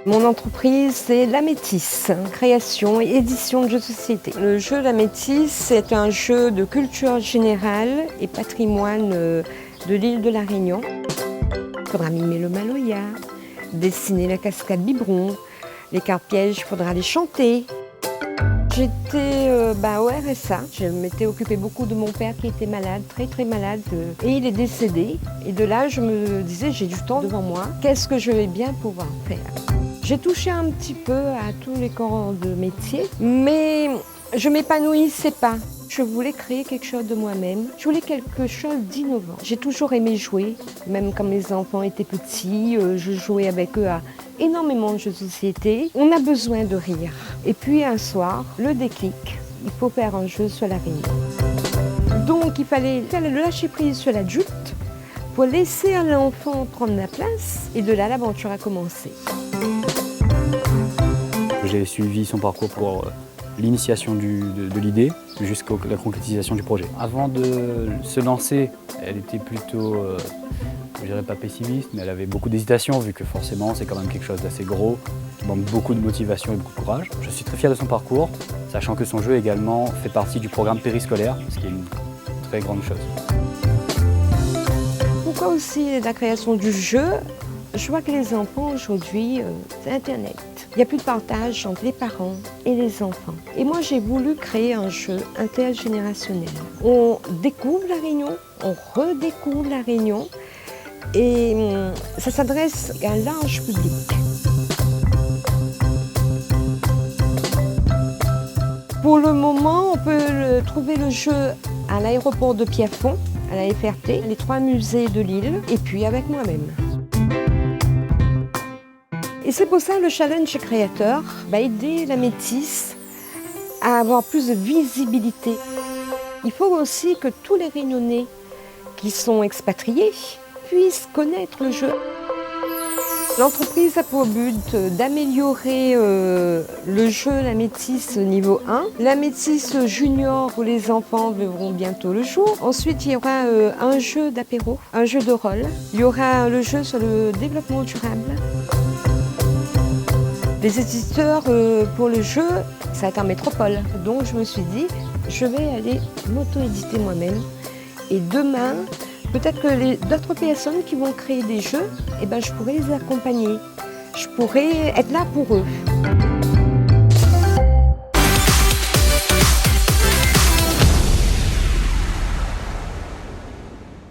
Mon entreprise, c'est La Métisse, création et édition de jeux de société. Le jeu La Métisse, c'est un jeu de culture générale et patrimoine de l'île de la Réunion. Il faudra mimer le Maloya, dessiner la cascade Biberon, les cartes pièges, il faudra les chanter. J'étais au RSA, je m'étais occupée beaucoup de mon père qui était malade, très malade, et il est décédé. Et de là, je me disais, j'ai du temps devant moi, qu'est-ce que je vais bien pouvoir faire? J'ai touché un petit peu à tous les corps de métier, mais je ne m'épanouissais pas. Je voulais créer quelque chose de moi-même, je voulais quelque chose d'innovant. J'ai toujours aimé jouer, même quand mes enfants étaient petits, je jouais avec eux à énormément de jeux de société. On a besoin de rire. Et puis un soir, le déclic, il faut faire un jeu sur la Réunion. Donc il fallait le lâcher prise sur l'adulte pour laisser à l'enfant prendre la place, et de là l'aventure a commencé. J'ai suivi son parcours pour l'initiation de l'idée jusqu'à la concrétisation du projet. Avant de se lancer, elle était plutôt, je dirais pas pessimiste, mais elle avait beaucoup d'hésitation vu que forcément c'est quand même quelque chose d'assez gros, qui demande beaucoup de motivation et beaucoup de courage. Je suis très fier de son parcours, sachant que son jeu également fait partie du programme périscolaire, ce qui est une très grande chose. Pourquoi aussi la création du jeu? Je vois que les enfants aujourd'hui, c'est Internet. Il n'y a plus de partage entre les parents et les enfants. Et moi, j'ai voulu créer un jeu intergénérationnel. On découvre la Réunion, on redécouvre la Réunion, et ça s'adresse à un large public. Pour le moment, on peut trouver le jeu à l'aéroport de Pierrefonds, à la FRT, les 3 musées de l'île, et puis avec moi-même. Et c'est pour ça le challenge créateur va aider La Métisse à avoir plus de visibilité. Il faut aussi que tous les Réunionnais qui sont expatriés puissent connaître le jeu. L'entreprise a pour but d'améliorer le jeu La Métisse niveau 1. La Métisse junior où les enfants verront bientôt le jour. Ensuite, il y aura un jeu d'apéro, un jeu de rôle. Il y aura le jeu sur le développement durable. Les éditeurs pour le jeu, ça va être en métropole. Donc je me suis dit, je vais aller m'auto-éditer moi-même. Et demain, peut-être que d'autres personnes qui vont créer des jeux, je pourrais les accompagner. Je pourrais être là pour eux.